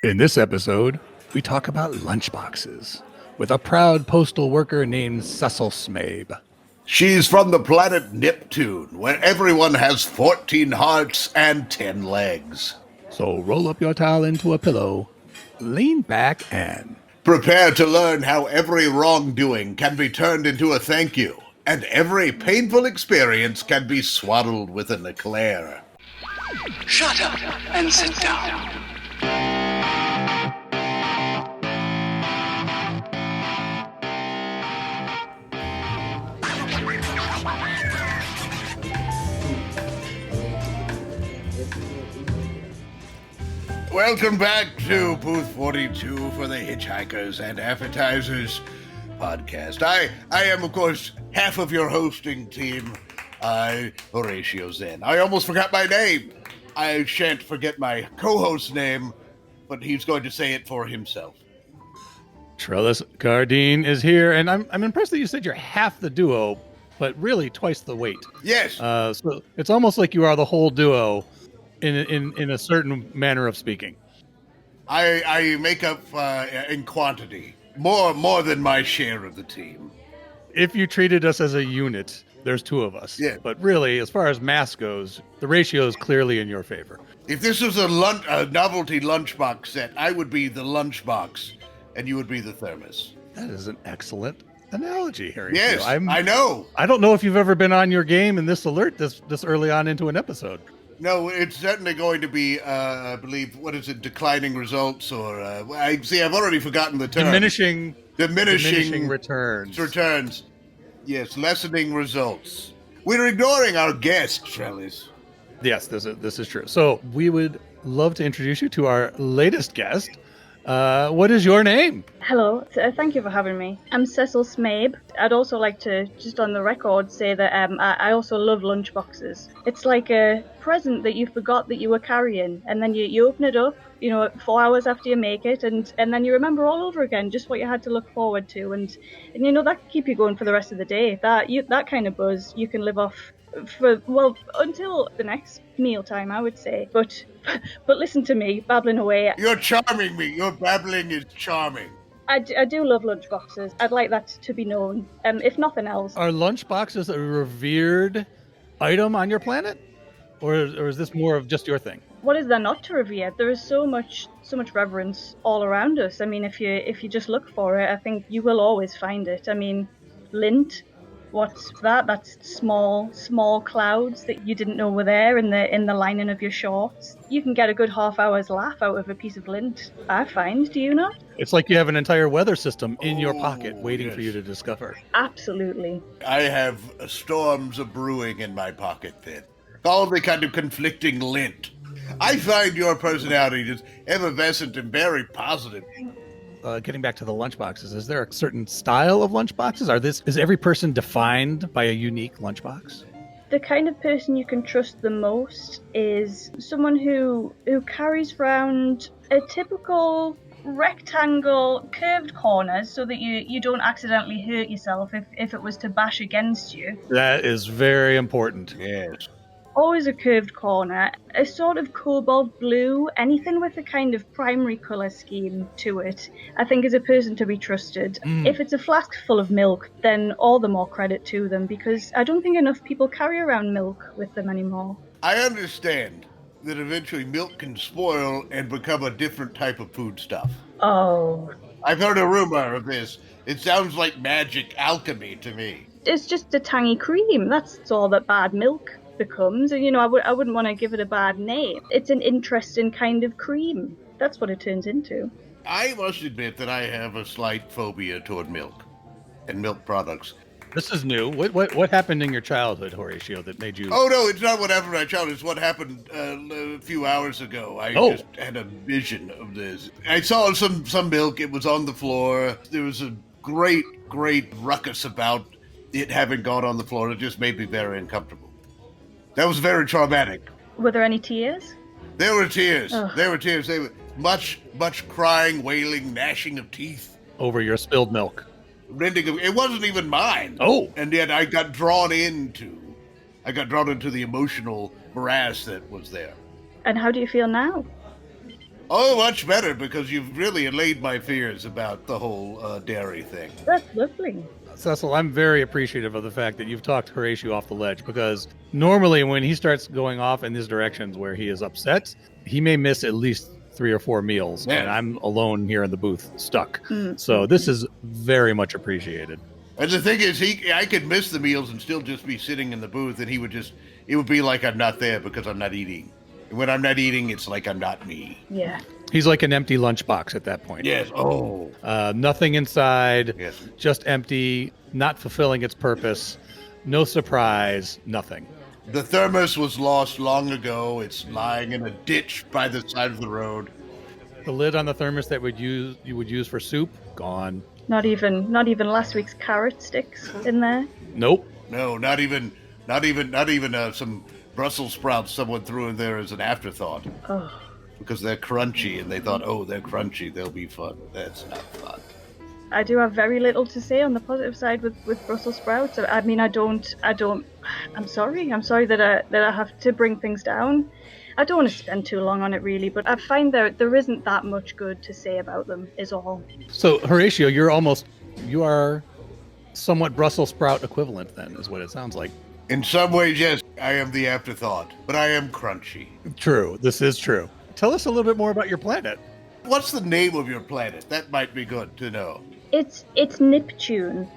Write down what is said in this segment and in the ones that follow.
In this episode, we talk about lunchboxes with a proud postal worker named Sessil Smabe. She's from the planet Niptune, where everyone has 14 hearts and 10 legs. So roll up your towel into a pillow, lean back, and prepare to learn how every wrongdoing can be turned into a thank you, and every painful experience can be swaddled with an eclair. Shut up and sit down. Welcome back to Booth 42 for the Hitchhikers and Appetizers podcast. I am, of course, half of your hosting team, Horatio Zinn. I almost forgot my name. I shan't forget my co-host's name, but he's going to say it for himself. Trellis Gardeen is here, and I'm impressed that you said you're half the duo, but really twice the weight. Yes. So it's almost like you are the whole duo in a certain manner of speaking. I make up in quantity more than my share of the team. If you treated us as a unit, there's two of us. Yeah. But really, as far as mass goes, the ratio is clearly in your favor. If this was a novelty lunchbox set, I would be the lunchbox, and you would be the thermos. That is an excellent analogy, Harry. Yes, I know. I don't know if you've ever been on your game in this alert this early on into an episode. No, it's certainly going to be, I believe, what is it, declining results, or, I've already forgotten the term. Diminishing returns. Returns. Yes, lessening results. We're ignoring our guest, Trellis. Yes, this is true. So we would love to introduce you to our latest guest. What is your name? Hello, thank you for having me. I'm Sessil Smabe. I'd also like to, just on the record, say that I also love lunchboxes. It's like a present that you forgot that you were carrying, and then you open it up, 4 hours after you make it, and then you remember all over again just what you had to look forward to, and that can keep you going for the rest of the day. That kind of buzz you can live off until the next mealtime, I would say. But listen to me babbling away. You're charming me. Your babbling is charming. I do love lunchboxes. I'd like that to be known, if nothing else. Are lunchboxes a revered item on your planet, or is this more of just your thing? What is there not to revere? There is so much reverence all around us. I mean, if you just look for it, I think you will always find it. I mean, lint. What's that? That's small clouds that you didn't know were there in the lining of your shorts. You can get a good half hour's laugh out of a piece of lint, I find. Do you not? It's like you have an entire weather system in your pocket waiting for you to discover. Absolutely. I have storms of brewing in my pocket then. All the kind of conflicting lint. I find your personality just effervescent and very positive. Getting back to the lunchboxes, is there a certain style of lunchboxes? Is every person defined by a unique lunchbox? The kind of person you can trust the most is someone who carries around a typical rectangle curved corners so that you don't accidentally hurt yourself if it was to bash against you. That is very important. Yes. Always a curved corner, a sort of cobalt blue, anything with a kind of primary colour scheme to it, I think is a person to be trusted. If it's a flask full of milk, then all the more credit to them, because I don't think enough people carry around milk with them anymore. I understand that eventually milk can spoil and become a different type of foodstuff. Oh. I've heard a rumor of this. It sounds like magic alchemy to me. It's just a tangy cream. That's all that bad milk becomes. And, I wouldn't want to give it a bad name. It's an interesting kind of cream. That's what it turns into. I must admit that I have a slight phobia toward milk and milk products. This is new. What happened in your childhood, Horatio, that made you... Oh, no, it's not what happened in my childhood. It's what happened a few hours ago. I just had a vision of this. I saw some milk. It was on the floor. There was a great ruckus about it having gone on the floor. It just made me very uncomfortable. That was very traumatic. Were there any tears? There were tears. Ugh. There were tears. They were much crying, wailing, gnashing of teeth. Over your spilled milk. It wasn't even mine. Oh. And yet I got drawn into the emotional morass that was there. And how do you feel now? Oh, much better, because you've really allayed my fears about the whole dairy thing. That's lovely. Sessil, I'm very appreciative of the fact that you've talked Horatio off the ledge, because normally when he starts going off in these directions where he is upset, he may miss at least 3 or 4 meals, and I'm alone here in the booth, stuck. So this is very much appreciated. And the thing is, I could miss the meals and still just be sitting in the booth, and it would be like I'm not there because I'm not eating. And when I'm not eating, it's like I'm not me. Yeah. He's like an empty lunchbox at that point. Yes. Oh. Nothing inside. Yes. Just empty, not fulfilling its purpose. No surprise, nothing. The thermos was lost long ago. It's lying in a ditch by the side of the road. The lid on the thermos that you would use for soup, gone. Not even last week's carrot sticks in there. Nope. No, not even some Brussels sprouts someone threw in there as an afterthought. Oh. Because they're crunchy, and they thought, oh, they're crunchy, they'll be fun. That's not fun. I do have very little to say on the positive side with Brussels sprouts. I mean, I'm sorry that I have to bring things down. I don't want to spend too long on it, really, but I find there isn't that much good to say about them, is all. So, Horatio, you are somewhat Brussels sprout equivalent, then, is what it sounds like. In some ways, yes, I am the afterthought, but I am crunchy. True, this is true. Tell us a little bit more about your planet. What's the name of your planet? That might be good to know. It's Niptune.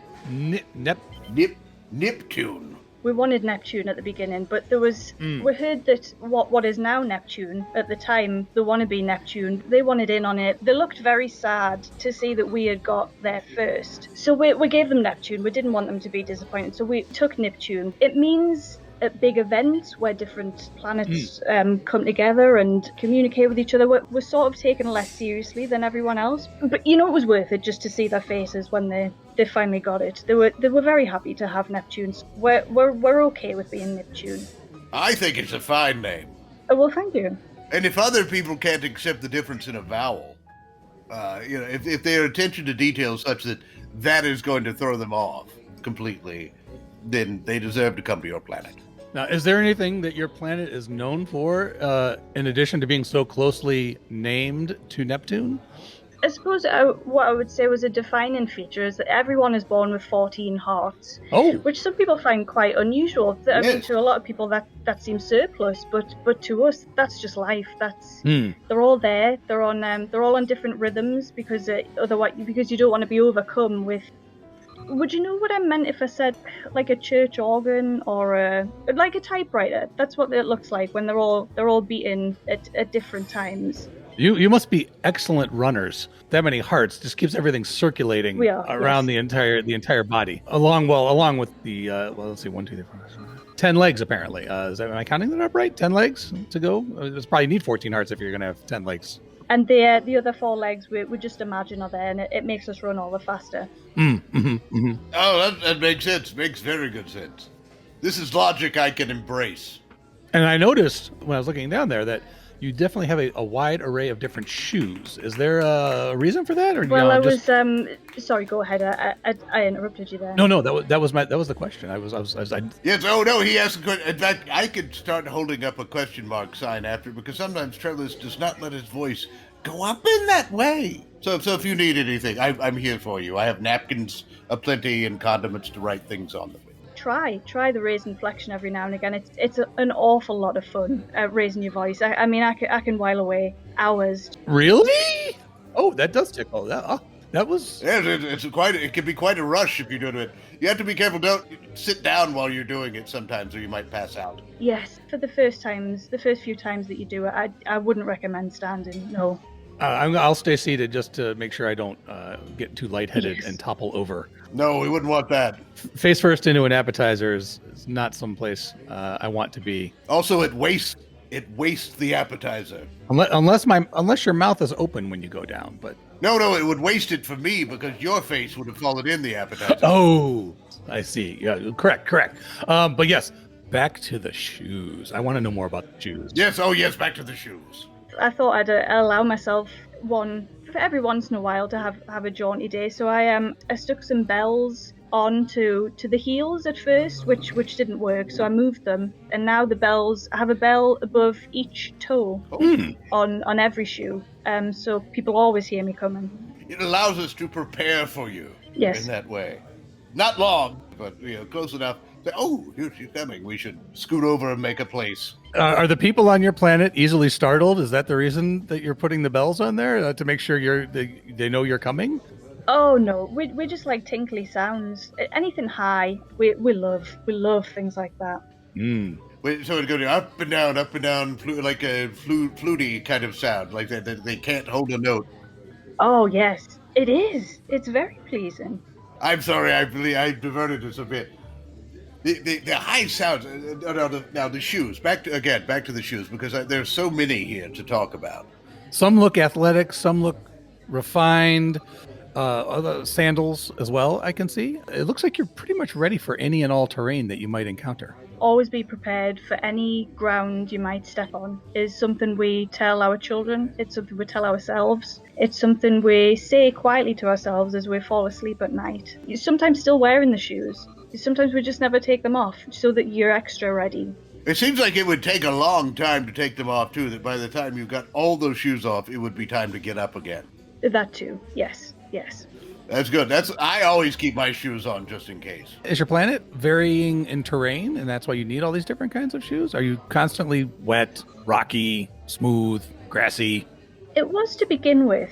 Niptune. We wanted Neptune at the beginning, but there was we heard that what is now Neptune, at the time, the wannabe Neptune, they wanted in on it. They looked very sad to see that we had got there first. So we gave them Neptune. We didn't want them to be disappointed, so we took Niptune. It means at big events where different planets come together and communicate with each other, we're sort of taken less seriously than everyone else. But it was worth it just to see their faces when they finally got it. They were very happy to have Neptunes. We're okay with being Niptune. I think it's a fine name. Oh, well, thank you. And if other people can't accept the difference in a vowel, if their attention to detail is such that is going to throw them off completely, then they deserve to come to your planet. Now, is there anything that your planet is known for, in addition to being so closely named to Neptune? I suppose what I would say was a defining feature is that everyone is born with 14 hearts. Oh. Which some people find quite unusual. I mean, to a lot of people that seems surplus, but to us that's just life. That's they're all there. They're all on different rhythms because otherwise you don't want to be overcome with. Would you know what I meant if I said like a church organ or like a typewriter? That's what it looks like when they're all beating at different times. You must be excellent runners. That many hearts just keeps everything circulating around the entire body. Along with the let's see, 1, 2, 3, 4, 10 legs apparently. Am I counting that up right? 10 legs to go. It's probably need 14 hearts if you're gonna have 10 legs. And the other 4 legs we just imagine are there, and it makes us run all the faster. Oh, that makes sense. Makes very good sense. This is logic I can embrace. And I noticed when I was looking down there that you definitely have a wide array of different shoes. Is there a reason for that, or well, I was sorry. Go ahead. I interrupted you there. No. That was the question. I Yes. Oh no. He asked a question. In fact, I could start holding up a question mark sign after, because sometimes Trellis does not let his voice go up in that way. So if you need anything, I'm here for you. I have napkins aplenty and condiments to write things on them. Try the raise inflection every now and again. It's an awful lot of fun raising your voice. I mean, I can while away hours. Really? Oh, that does tickle. That was. Yes, it can be quite a rush if you do it. You have to be careful. Don't sit down while you're doing it sometimes, or you might pass out. Yes, for the first few times that you do it, I wouldn't recommend standing. No. I'll stay seated just to make sure I don't get too lightheaded and topple over. No, we wouldn't want that. Face first into an appetizer is not someplace I want to be. Also, it wastes the appetizer. Unless your mouth is open when you go down, but no, it would waste it for me because your face would have fallen in the appetizer. Oh, I see. Yeah, correct. But yes, back to the shoes. I want to know more about the shoes. Yes. Oh, yes. Back to the shoes. I thought I'd allow myself for every once in a while to have a jaunty day. So I stuck some bells on to the heels at first, which didn't work, so I moved them, and now I have a bell above each toe on every shoe, so people always hear me coming. It allows us to prepare for you Yes. in that way. Not long, but close enough. Say, oh, here she's coming. We should scoot over and make a place. Are the people on your planet easily startled? Is that the reason that you're putting the bells on there, to make sure they know you're coming? Oh no, we just like tinkly sounds. Anything high, we love things like that. Wait, so it goes up and down, like a fluty kind of sound, like that they can't hold a note. Oh yes, it is. It's very pleasing. I'm sorry, I diverted this a bit. The high sounds. Now the shoes. Back to the shoes, because there's so many here to talk about. Some look athletic, some look refined. Other sandals as well, I can see. It looks like you're pretty much ready for any and all terrain that you might encounter. Always be prepared for any ground you might step on is something we tell our children. It's something we tell ourselves. It's something we say quietly to ourselves as we fall asleep at night. You're sometimes still wearing the shoes. Sometimes we just never take them off so that you're extra ready. It seems like it would take a long time to take them off, too, that by the time you got all those shoes off, it would be time to get up again. That too, yes. Yes. That's good. I always keep my shoes on just in case. Is your planet varying in terrain, and that's why you need all these different kinds of shoes? Are you constantly wet, rocky, smooth, grassy? It was to begin with.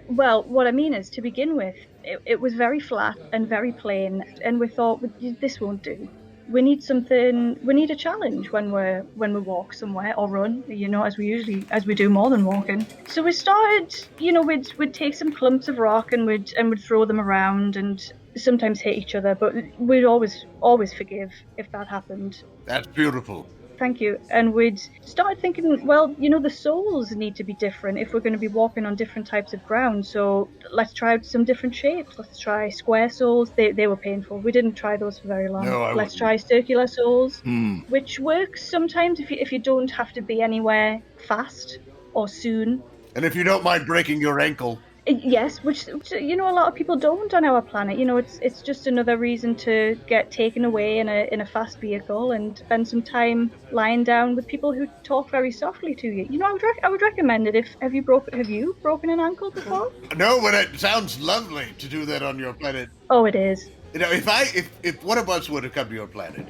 Well, what I mean is, to begin with, it was very flat and very plain, and we thought, this won't do. We need something. We need a challenge when we walk somewhere or run. As we do more than walking. So we started. We'd take some clumps of rock and we'd throw them around and sometimes hit each other, but we'd always forgive if that happened. That's beautiful. Thank you. And we'd start thinking, well, the soles need to be different if we're going to be walking on different types of ground. So let's try out some different shapes. Let's try square soles. They were painful. We didn't try those for very long. No, let's try circular soles, which works sometimes if you don't have to be anywhere fast or soon. And if you don't mind breaking your ankle. Yes, which a lot of people don't on our planet. It's just another reason to get taken away in a fast vehicle and spend some time lying down with people who talk very softly to you. I would recommend it. Have you broken an ankle before? No, but it sounds lovely to do that on your planet. Oh, it is. If one of us were to come to your planet,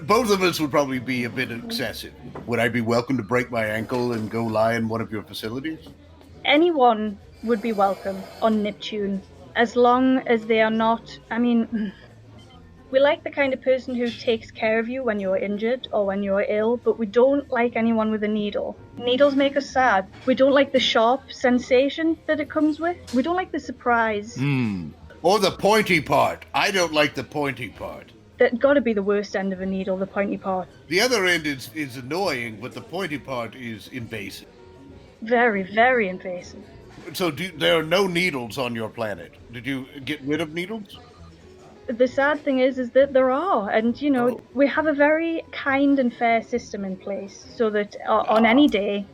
both of us would probably be a bit excessive. Would I be welcome to break my ankle and go lie in one of your facilities? Anyone would be welcome on Niptune, as long as they are not. We like the kind of person who takes care of you when you're injured or when you're ill, but we don't like anyone with a needle. Needles make us sad. We don't like the sharp sensation that it comes with. We don't like the surprise. Or the pointy part. I don't like the pointy part. That's got to be the worst end of a needle, the pointy part. The other end is annoying, but the pointy part is invasive. Very, very invasive. So there are no needles on your planet. Did you get rid of needles? The sad thing is that there are, and we have a very kind and fair system in place, so that on any day,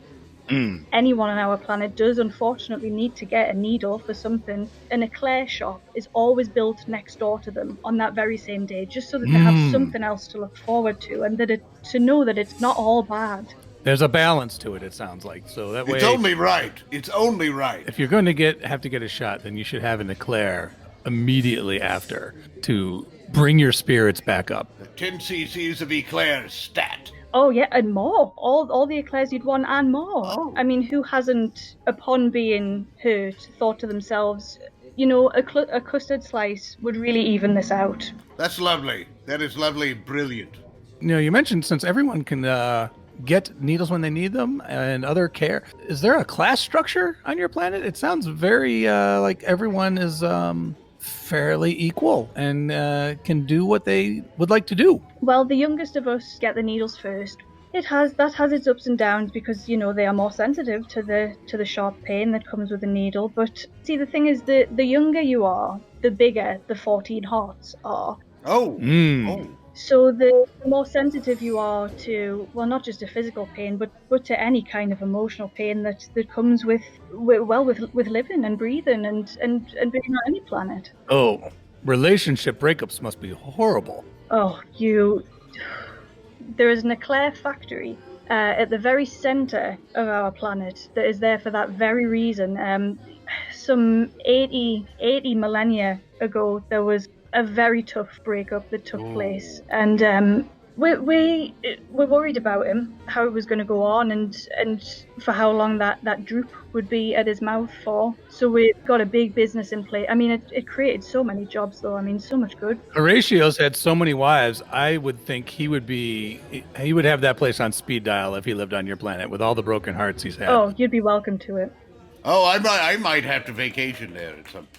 anyone on our planet does unfortunately need to get a needle for something. An eclair shop is always built next door to them on that very same day, just so that they have something else to look forward to, and to know that it's not all bad. There's a balance to it sounds like. So that way, it's only right. It's only right. If you're going to have to get a shot, then you should have an eclair immediately after to bring your spirits back up. 10 cc's of eclairs stat. Oh yeah, and more. All the eclairs you'd want and more. Oh. Who hasn't, upon being hurt, thought to themselves, a custard slice would really even this out. That's lovely. That is lovely. Brilliant. You mentioned since everyone can get needles when they need them and other care, is there a class structure on your planet? It sounds very like everyone is fairly equal and can do what they would like to do. Well, the youngest of us get the needles first. That has its ups and downs because they are more sensitive to the sharp pain that comes with a needle. But see, the thing is, the younger you are, the bigger the 14 hearts are. Oh. So the more sensitive you are to, well, not just a physical pain, but to any kind of emotional pain that comes with living and breathing and being on any planet. Oh, Relationship breakups must be horrible. Oh, there is an eclair factory at the very center of our planet that is there for that very reason. Some 80 millennia ago, there was a very tough breakup that took place, and we were worried about him, how it was going to go on, and for how long that droop would be at his mouth for. So we got a big business in place. I mean, it created so many jobs, though. I mean, so much good. Horatio's had so many wives. I would think he would have that place on speed dial if he lived on your planet with all the broken hearts he's had. Oh, you'd be welcome to it. Oh, I might have to vacation there.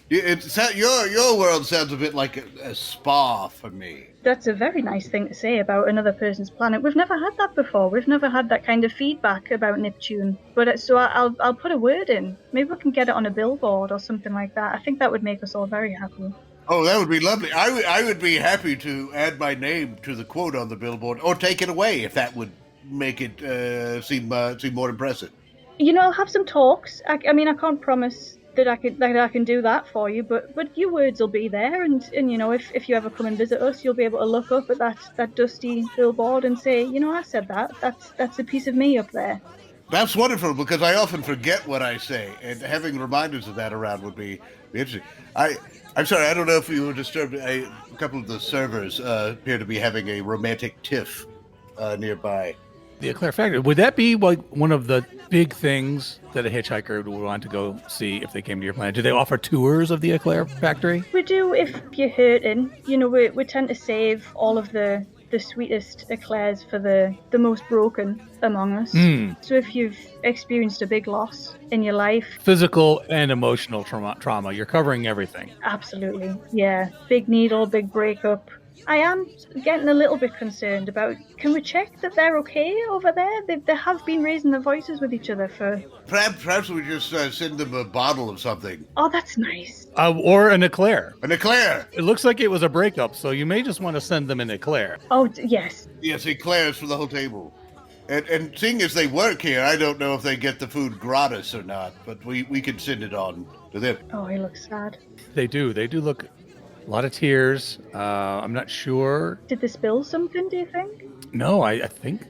Your world sounds a bit like a spa for me. That's a very nice thing to say about another person's planet. We've never had that before. We've never had that kind of feedback about Niptune. But so I'll put a word in. Maybe we can get it on a billboard or something like that. I think that would make us all very happy. Oh, that would be lovely. I would be happy to add my name to the quote on the billboard, or take it away if that would make it seem more impressive. I'll have some talks. I mean, I can't promise that I can do that for you, but your words will be there, and if you ever come and visit us, you'll be able to look up at that dusty billboard and say, I said that. That's a piece of me up there. That's wonderful, because I often forget what I say, and having reminders of that around would be interesting. I'm sorry, I don't know if you were disturbed. A couple of the servers appear to be having a romantic tiff nearby. The eclair factory, would that be like one of the big things that a hitchhiker would want to go see if they came to your planet? Do they offer tours of the eclair factory? We do if you're hurting. We tend to save all of the sweetest eclairs for the most broken among us. So if you've experienced a big loss in your life, physical and emotional trauma, you're covering everything. Absolutely, yeah. Big needle, big breakup. I am getting a little bit concerned about, can we check that they're okay over there? They have been raising their voices with each other for... Perhaps we just send them a bottle of something. Oh, that's nice. Or an eclair. An eclair! It looks like it was a breakup, so you may just want to send them an eclair. Oh, yes. Yes, eclairs for the whole table. And seeing as they work here, I don't know if they get the food gratis or not, but we can send it on to them. Oh, he looks sad. They do look... A lot of tears. I'm not sure. Did they spill something, do you think? No, I think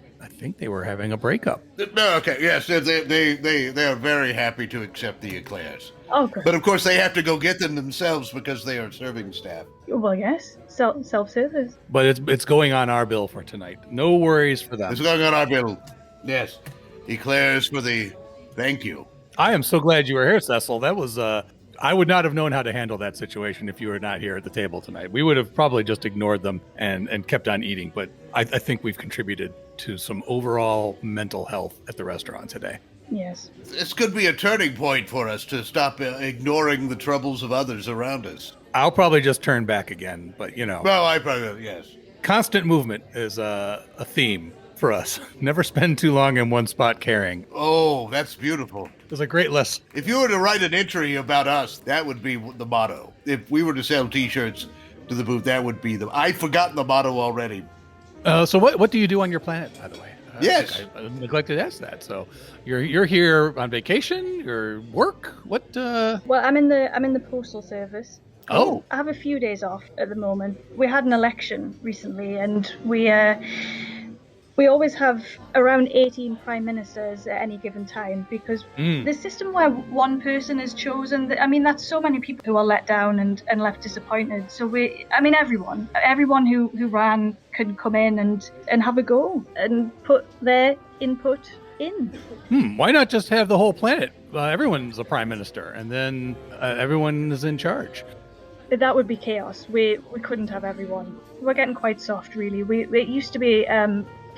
they were having a breakup. No, okay, yes, they are very happy to accept the eclairs. Oh, good. But of course they have to go get them themselves because they are serving staff. Well, yes, self-service. But it's going on our bill for tonight. No worries for them. It's going on our bill. Yes, eclairs for the... Thank you. I am so glad you were here, Sessil. That was... I would not have known how to handle that situation if you were not here at the table tonight. We would have probably just ignored them and kept on eating. But I think we've contributed to some overall mental health at the restaurant today. Yes. This could be a turning point for us to stop ignoring the troubles of others around us. I'll probably just turn back again, but Well, I probably, yes. Constant movement is a theme for us. Never spend too long in one spot carrying. Oh, that's beautiful. It's a great lesson. If you were to write an entry about us, that would be the motto. If we were to sell T-shirts to the booth, that would be I've forgotten the motto already. So what do you do on your planet, by the way? Yes. I neglected to ask that. So you're here on vacation? Your work? What? Well, I'm in the postal service. Oh. I have a few days off at the moment. We had an election recently, and we always have around 18 prime ministers at any given time, because the system where one person is chosen, that's so many people who are let down and left disappointed. So everyone who ran can come in and have a go and put their input in. Why not just have the whole planet? Everyone's a prime minister, and then everyone is in charge. That would be chaos. We couldn't have everyone. We're getting quite soft, really. It used to be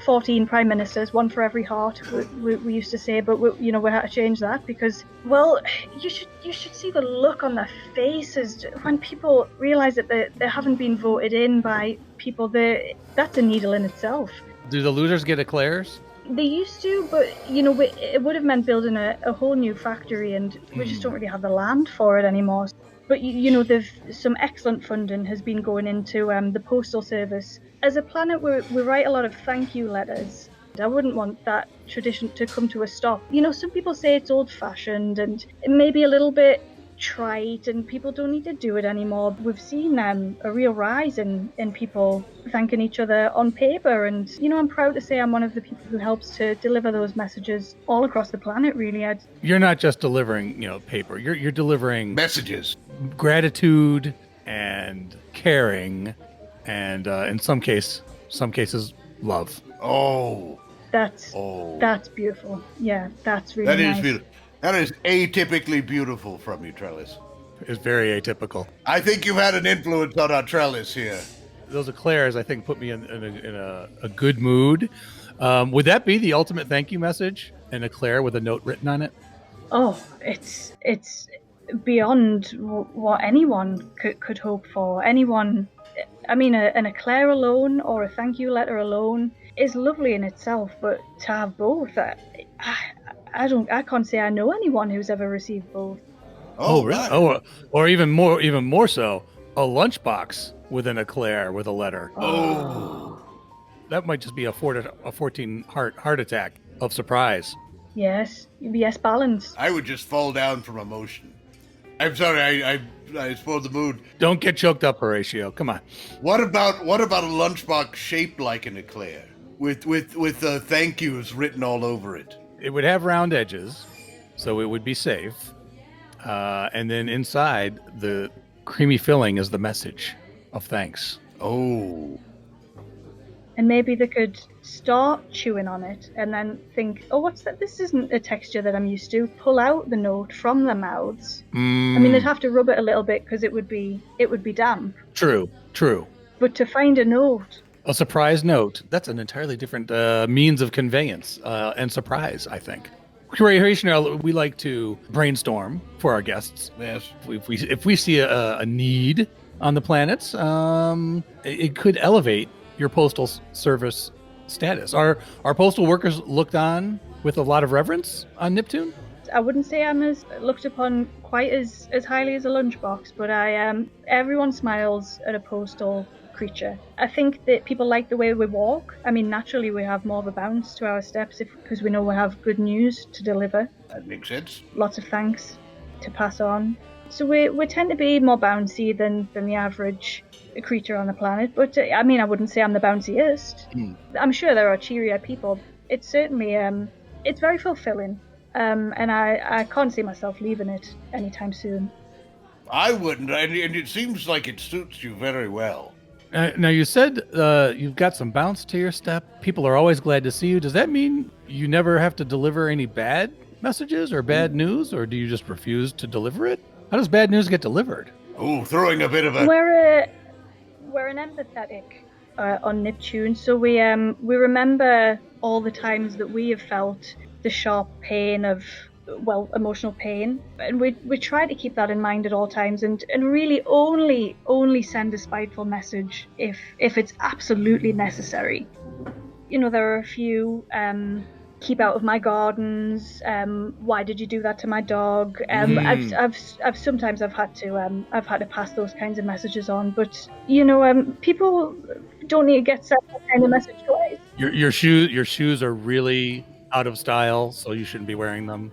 14 prime ministers, one for every heart, we used to say, but we had to change that because, well, you should see the look on their faces when people realise that they haven't been voted in by people. That's a needle in itself. Do the losers get eclairs? They used to, but it would have meant building a whole new factory, and we just don't really have the land for it anymore. But some excellent funding has been going into the postal service. As a planet, we write a lot of thank you letters. I wouldn't want that tradition to come to a stop. Some people say it's old-fashioned and maybe a little bit trite and people don't need to do it anymore. We've seen a real rise in people thanking each other on paper, and I'm proud to say I'm one of the people who helps to deliver those messages all across the planet, really. You're not just delivering, paper. You're delivering Messages. Gratitude and caring, and in some cases, love. Oh. That's beautiful. Yeah, that's really nice. Beautiful. That is atypically beautiful from you, Trellis. It's very atypical. I think you've had an influence on our Trellis here. Those eclairs, I think, put me in a good mood. Would that be the ultimate thank you message? An eclair with a note written on it? Oh, it's beyond what anyone could hope for. Anyone, I mean, an eclair alone or a thank you letter alone is lovely in itself, but to have both, I can't say I know anyone who's ever received both. Oh, really? Oh, or even more so, a lunchbox with an eclair with a letter. Oh. That might just be a 14 heart attack of surprise. Yes, balance. I would just fall down from emotion. I'm sorry, I spoiled the mood. Don't get choked up, Horatio. Come on. What about a lunchbox shaped like an eclair with thank yous written all over it? It would have round edges, so it would be safe. And then inside, the creamy filling is the message of thanks. Oh. And maybe they could start chewing on it and then think, oh, what's that? This isn't a texture that I'm used to. Pull out the note from their mouths. I mean, they'd have to rub it a little bit because it would be damp. True. But to find a note. A surprise note, that's an entirely different means of conveyance and surprise, I think. Horatio, we like to brainstorm for our guests. Yes. If we see a need on the planets, it could elevate your postal service status. Are postal workers looked on with a lot of reverence on Niptune? I wouldn't say I'm as looked upon quite as highly as a lunchbox, but everyone smiles at a postal creature. I think that people like the way we walk. I mean, naturally we have more of a bounce to our steps because we know we have good news to deliver. That makes sense. Lots of thanks to pass on. So we tend to be more bouncy than the average creature on the planet, but I mean, I wouldn't say I'm the bounciest. I'm sure there are cheerier people. It's certainly it's very fulfilling, and I can't see myself leaving it anytime soon. I wouldn't, and it seems like it suits you very well. Now, you said you've got some bounce to your step. People are always glad to see you. Does that mean you never have to deliver any bad messages or bad news, or do you just refuse to deliver it? How does bad news get delivered? Oh, throwing a bit of a... We're an empathetic on Niptune, so we remember all the times that we have felt the sharp pain of, emotional pain, and we try to keep that in mind at all times, and really only send a spiteful message if it's absolutely necessary. There are a few keep out of my gardens. Why did you do that to my dog? I've sometimes had to pass those kinds of messages on, but people don't need to get sent that kind of message twice. Your shoes are really out of style, so you shouldn't be wearing them.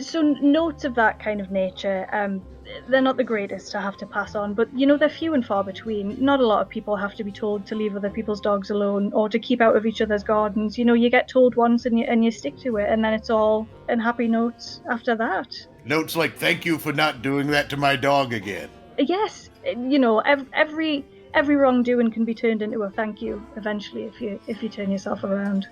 So notes of that kind of nature, they're not the greatest to have to pass on, but they're few and far between. Not a lot of people have to be told to leave other people's dogs alone or to keep out of each other's gardens. You get told once and you stick to it, and then it's all in happy notes after that. Notes like, thank you for not doing that to my dog again. Yes, every wrongdoing can be turned into a thank you eventually if you turn yourself around.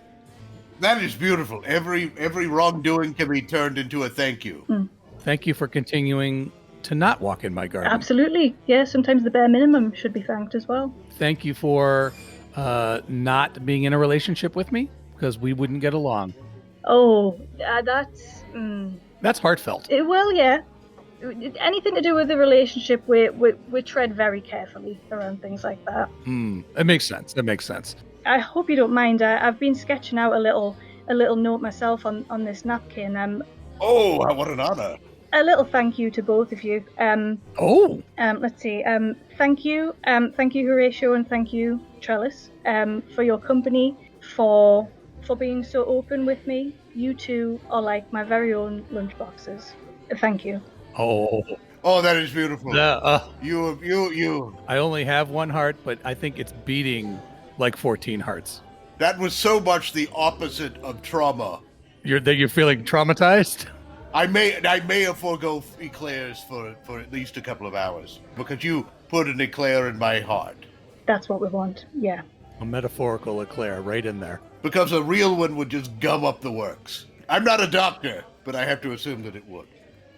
That is beautiful. Every wrongdoing can be turned into a thank you. Thank you for continuing to not walk in my garden. Absolutely. Yeah, sometimes the bare minimum should be thanked as well. Thank you for not being in a relationship with me, because we wouldn't get along. Oh, that's... That's heartfelt. Well, yeah. Anything to do with the relationship, we tread very carefully around things like that. That makes sense. I hope you don't mind. I've been sketching out a little note myself on this napkin. Oh, what an honor! A little thank you to both of you. Let's see. Thank you, Horatio, and thank you, Trellis, for your company, for being so open with me. You two are like my very own lunchboxes. Thank you. Oh, that is beautiful. You. You. I only have one heart, but I think it's beating like 14 hearts. That was so much the opposite of trauma. You're feeling traumatized? I may have forego eclairs for at least a couple of hours because you put an eclair in my heart. That's what we want, yeah. A metaphorical eclair right in there. Because a real one would just gum up the works. I'm not a doctor, but I have to assume that it would.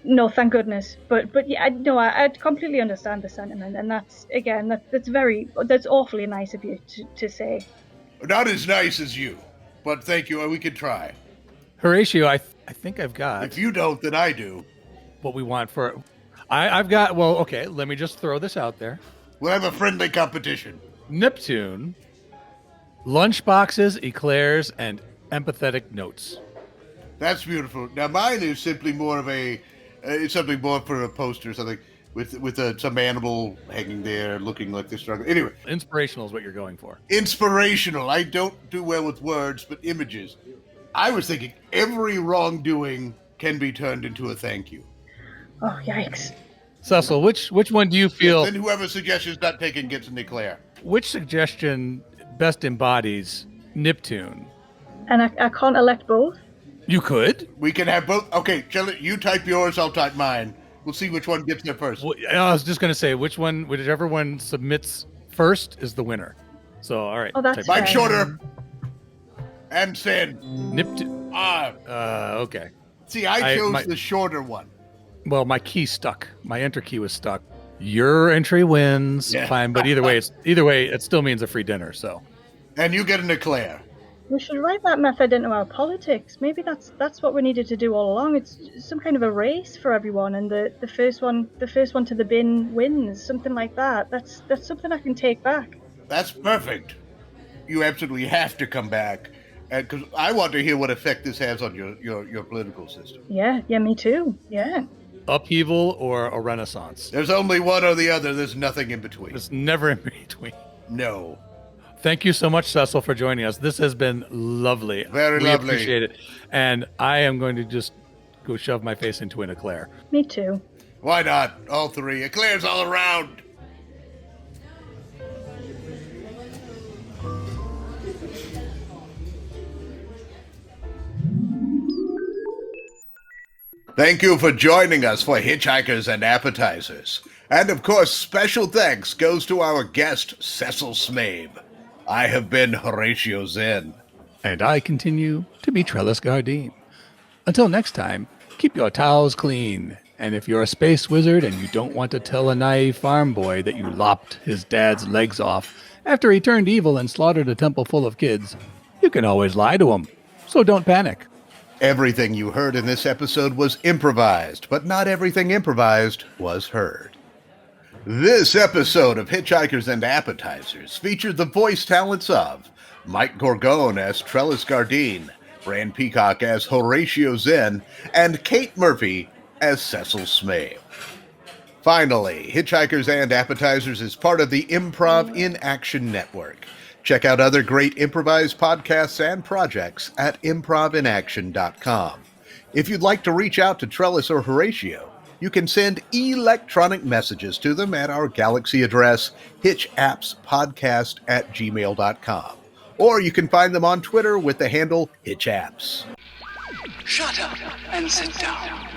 No, thank goodness. But yeah, I completely understand the sentiment, and that's that's awfully nice of you to say. Not as nice as you, but thank you. We could try. Horatio, I think I've got. If you don't, then I do. What we want for. I've got. Well, okay. Let me just throw this out there. We'll have a friendly competition. Niptune, lunchboxes, eclairs, and empathetic notes. That's beautiful. Now mine is simply more of a. It's something more for a poster or something with some animal hanging there looking like they're struggling. Anyway. Inspirational is what you're going for. Inspirational. I don't do well with words, but images. I was thinking every wrongdoing can be turned into a thank you. Oh, yikes. Cecil, which one do you feel... Then whoever suggests is not taken gets an eclair. Which suggestion best embodies Niptune? And I can't elect both? You could. We can have both. Okay, Shelley, you type yours, I'll type mine. We'll see which one gets there first. Well, I was just going to say, whichever one submits first is the winner. So, all right. Oh, that's Mike Shorter. And Zinn. Niptune. Okay. See, I chose the shorter one. Well, my key stuck. My enter key was stuck. Your entry wins. Yeah. Fine, but either way, it still means a free dinner. So. And you get an eclair. We should write that method into our politics. Maybe that's what we needed to do all along. It's some kind of a race for everyone, and the first one to the bin wins. Something like that. That's something I can take back. That's perfect. You absolutely have to come back. Because I want to hear what effect this has on your political system. Yeah, me too. Yeah. Upheaval or a renaissance? There's only one or the other. There's nothing in between. There's never in between. No. Thank you so much, Cecil, for joining us. This has been lovely. Very lovely. We appreciate it. And I am going to just go shove my face into an eclair. Me too. Why not? All three. Eclairs all around. Thank you for joining us for Hitchhikers and Appetizers. And of course, special thanks goes to our guest, Sessil Smabe. I have been Horatio Zinn. And I continue to be Trellis Gardeen. Until next time, keep your towels clean. And if you're a space wizard and you don't want to tell a naive farm boy that you lopped his dad's legs off after he turned evil and slaughtered a temple full of kids, you can always lie to him. So don't panic. Everything you heard in this episode was improvised, but not everything improvised was heard. This episode of Hitchhikers and Appetizers featured the voice talents of Mike Gorgone as Trellis Gardeen, Bran Peacock as Horatio Zinn, and Kate Murphy as Sessil Smabe. Finally, Hitchhikers and Appetizers is part of the Improv in Action Network. Check out other great improvised podcasts and projects at improvinaction.com. If you'd like to reach out to Trellis or Horatio, you can send electronic messages to them at our Galaxy address, hitchappspodcast@gmail.com. Or you can find them on Twitter with the handle hitchapps. Shut up and sit down.